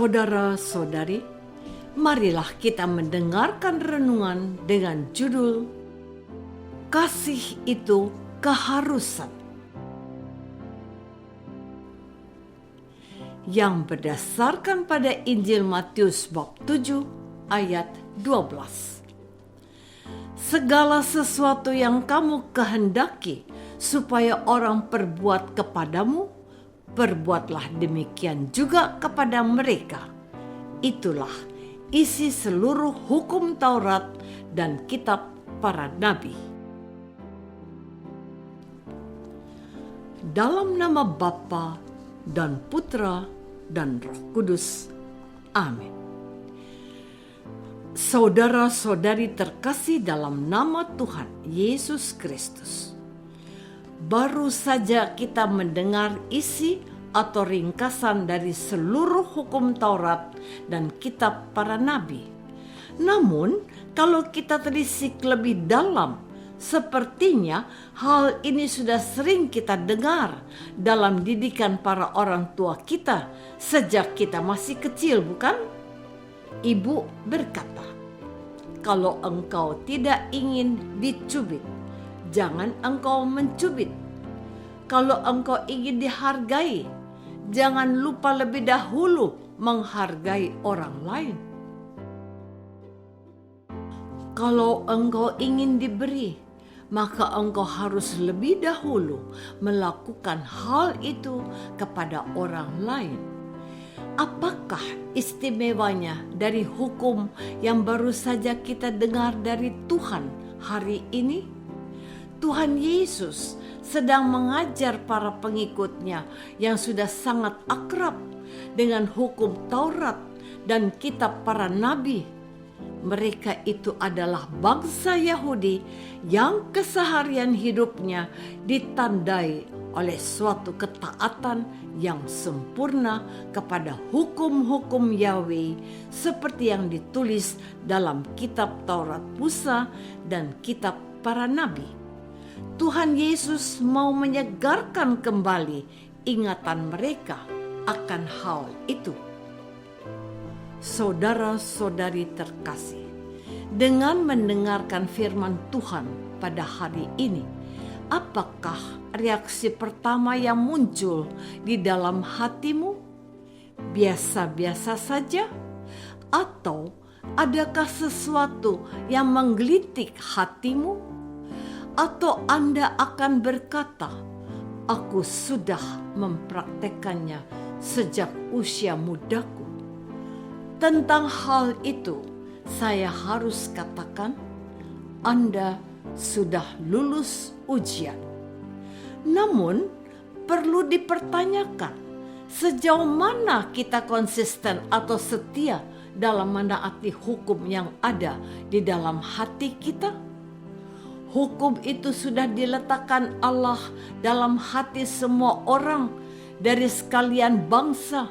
Saudara-saudari, marilah kita mendengarkan renungan dengan judul Kasih itu Keharusan, yang berdasarkan pada Injil Matius bab 7 ayat 12. Segala sesuatu yang kamu kehendaki supaya orang perbuat kepadamu, perbuatlah demikian juga kepada mereka. Itulah isi seluruh hukum Taurat dan kitab para nabi. Dalam nama Bapa dan Putra dan Roh Kudus. Amin. Saudara-saudari terkasih dalam nama Tuhan Yesus Kristus. Baru saja kita mendengar isi atau ringkasan dari seluruh hukum Taurat dan kitab para nabi. Namun, kalau kita telisik lebih dalam, sepertinya hal ini sudah sering kita dengar dalam didikan para orang tua kita sejak kita masih kecil, bukan? Ibu berkata, "Kalau engkau tidak ingin dicubit, jangan engkau mencubit. Kalau engkau ingin dihargai, jangan lupa lebih dahulu menghargai orang lain. Kalau engkau ingin diberi, maka engkau harus lebih dahulu melakukan hal itu kepada orang lain." Apakah istimewanya dari hukum yang baru saja kita dengar dari Tuhan hari ini? Tuhan Yesus sedang mengajar para pengikutnya yang sudah sangat akrab dengan hukum Taurat dan kitab para nabi. Mereka itu adalah bangsa Yahudi yang keseharian hidupnya ditandai oleh suatu ketaatan yang sempurna kepada hukum-hukum Yahweh seperti yang ditulis dalam kitab Taurat Musa dan kitab para nabi. Tuhan Yesus mau menyegarkan kembali ingatan mereka akan hal itu. Saudara-saudari terkasih, dengan mendengarkan firman Tuhan pada hari ini, apakah reaksi pertama yang muncul di dalam hatimu? Biasa-biasa saja? Atau adakah sesuatu yang menggelitik hatimu? Atau Anda akan berkata, "Aku sudah mempraktekannya sejak usia mudaku"? Tentang hal itu, saya harus katakan, Anda sudah lulus ujian. Namun, perlu dipertanyakan, sejauh mana kita konsisten atau setia dalam menaati hukum yang ada di dalam hati kita? Hukum itu sudah diletakkan Allah dalam hati semua orang dari sekalian bangsa.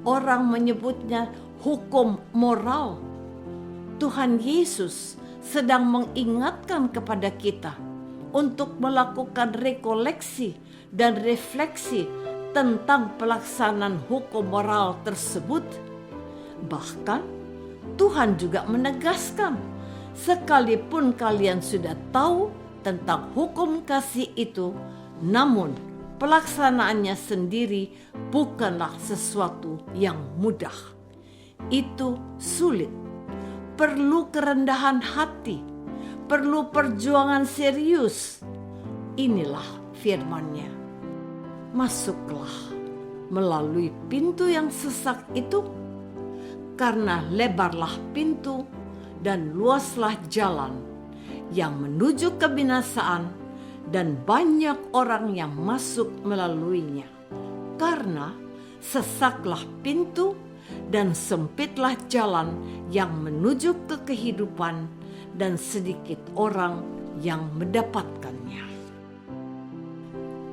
Orang menyebutnya hukum moral. Tuhan Yesus sedang mengingatkan kepada kita untuk melakukan rekoleksi dan refleksi tentang pelaksanaan hukum moral tersebut. Bahkan Tuhan juga menegaskan, sekalipun kalian sudah tahu tentang hukum kasih itu, namun pelaksanaannya sendiri bukanlah sesuatu yang mudah. Itu sulit, perlu kerendahan hati, perlu perjuangan serius. Inilah firman-Nya. Masuklah melalui pintu yang sesak itu, karena lebarlah pintu dan luaslah jalan yang menuju kebinasaan, dan banyak orang yang masuk melaluinya. Karena sesaklah pintu dan sempitlah jalan yang menuju ke kehidupan, dan sedikit orang yang mendapatkannya.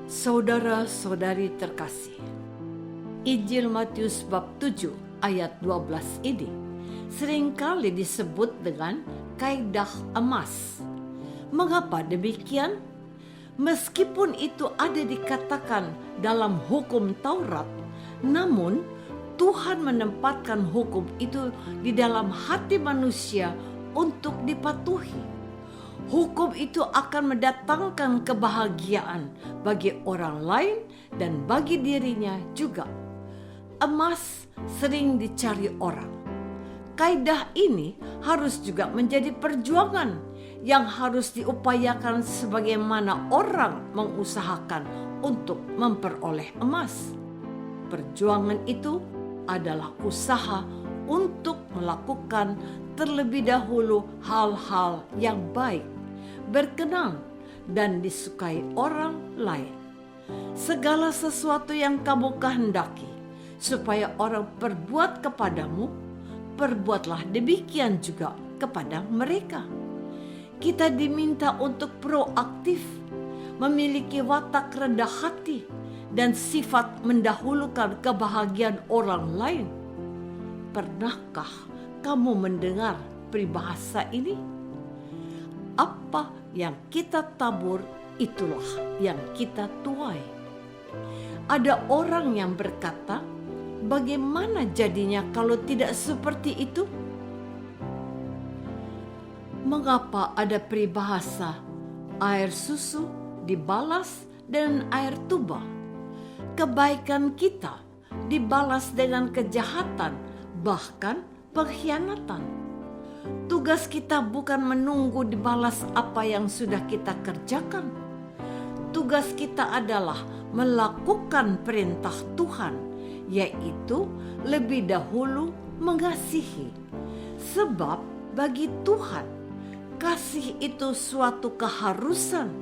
Saudara-saudari terkasih, Injil Matius bab 7 ayat 12 ini seringkali disebut dengan kaidah emas. Mengapa demikian? Meskipun itu ada dikatakan dalam hukum Taurat, namun Tuhan menempatkan hukum itu di dalam hati manusia untuk dipatuhi. Hukum itu akan mendatangkan kebahagiaan bagi orang lain dan bagi dirinya juga. Emas sering dicari orang. Kaidah ini harus juga menjadi perjuangan yang harus diupayakan sebagaimana orang mengusahakan untuk memperoleh emas. Perjuangan itu adalah usaha untuk melakukan terlebih dahulu hal-hal yang baik, berkenan, dan disukai orang lain. Segala sesuatu yang kamu kehendaki supaya orang perbuat kepadamu, perbuatlah demikian juga kepada mereka. Kita diminta untuk proaktif, memiliki watak rendah hati, dan sifat mendahulukan kebahagiaan orang lain. Pernahkah kamu mendengar peribahasa ini? Apa yang kita tabur, itulah yang kita tuai. Ada orang yang berkata, bagaimana jadinya kalau tidak seperti itu? Mengapa ada peribahasa air susu dibalas dengan air tuba? Kebaikan kita dibalas dengan kejahatan, bahkan pengkhianatan. Tugas kita bukan menunggu dibalas apa yang sudah kita kerjakan. Tugas kita adalah melakukan perintah Tuhan, yaitu lebih dahulu mengasihi. Sebab bagi Tuhan, kasih itu suatu keharusan.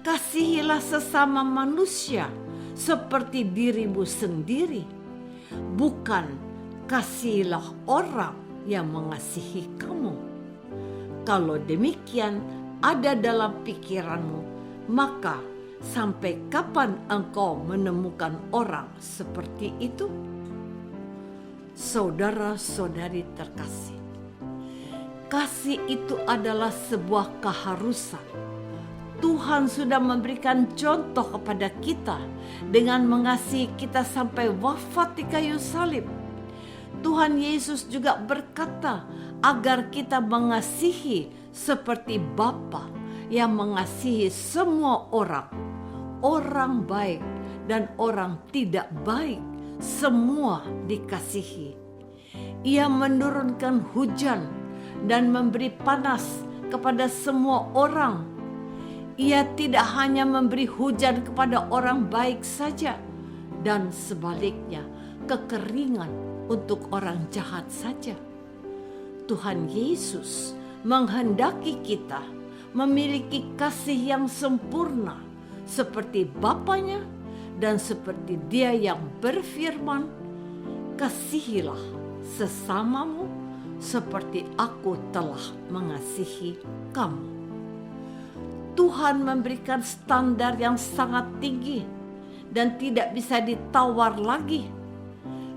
Kasihilah sesama manusia seperti dirimu sendiri. Bukan kasihilah orang yang mengasihi kamu. Kalau demikian ada dalam pikiranmu, maka sampai kapan engkau menemukan orang seperti itu? Saudara-saudari terkasih, kasih itu adalah sebuah keharusan. Tuhan sudah memberikan contoh kepada kita dengan mengasihi kita sampai wafat di kayu salib. Tuhan Yesus juga berkata agar kita mengasihi seperti Bapa yang mengasihi semua orang, orang baik dan orang tidak baik, semua dikasihi. Ia menurunkan hujan dan memberi panas kepada semua orang. Ia tidak hanya memberi hujan kepada orang baik saja, dan sebaliknya kekeringan untuk orang jahat saja. Tuhan Yesus menghendaki kita memiliki kasih yang sempurna seperti Bapanya dan seperti Dia yang berfirman, kasihilah sesamamu seperti aku telah mengasihi kamu. Tuhan memberikan standar yang sangat tinggi dan tidak bisa ditawar lagi.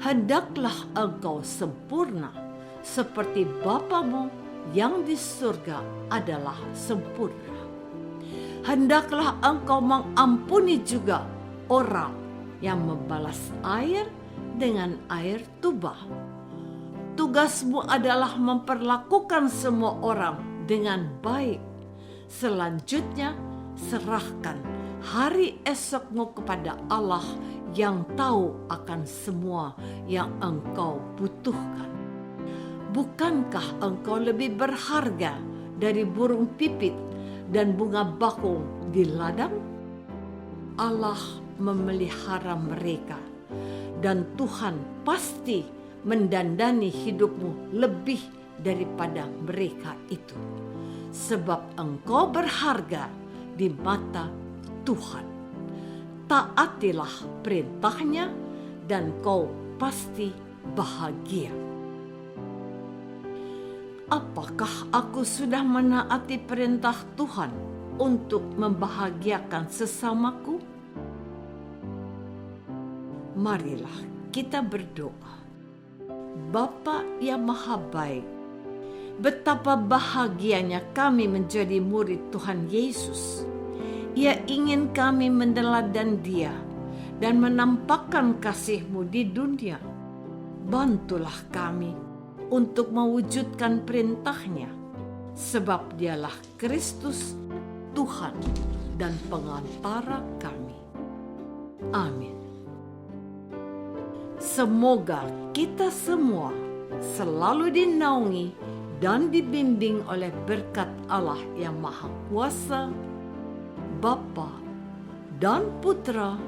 Hendaklah engkau sempurna seperti Bapamu yang di surga adalah sempurna. Hendaklah engkau mengampuni juga orang yang membalas air dengan air tuba. Tugasmu adalah memperlakukan semua orang dengan baik. Selanjutnya, serahkan hari esokmu kepada Allah yang tahu akan semua yang engkau butuhkan. Bukankah engkau lebih berharga dari burung pipit dan bunga bakung di ladang? Allah memelihara mereka, dan Tuhan pasti mendandani hidupmu lebih daripada mereka itu. Sebab engkau berharga di mata Tuhan. Taatilah perintahnya dan kau pasti bahagia. Apakah aku sudah menaati perintah Tuhan untuk membahagiakan sesamaku? Marilah kita berdoa. Bapa yang Maha Baik, betapa bahagianya kami menjadi murid Tuhan Yesus. Ia ingin kami meneladani Dia dan menampakkan kasih-Mu di dunia. bantulah kami untuk mewujudkan perintah-Nya, sebab Dialah Kristus, Tuhan dan pengantara kami. Amin. Semoga kita semua selalu dinaungi dan dibimbing oleh berkat Allah yang Maha Kuasa, Bapa dan Putra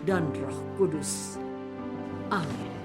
dan Roh Kudus. Amin.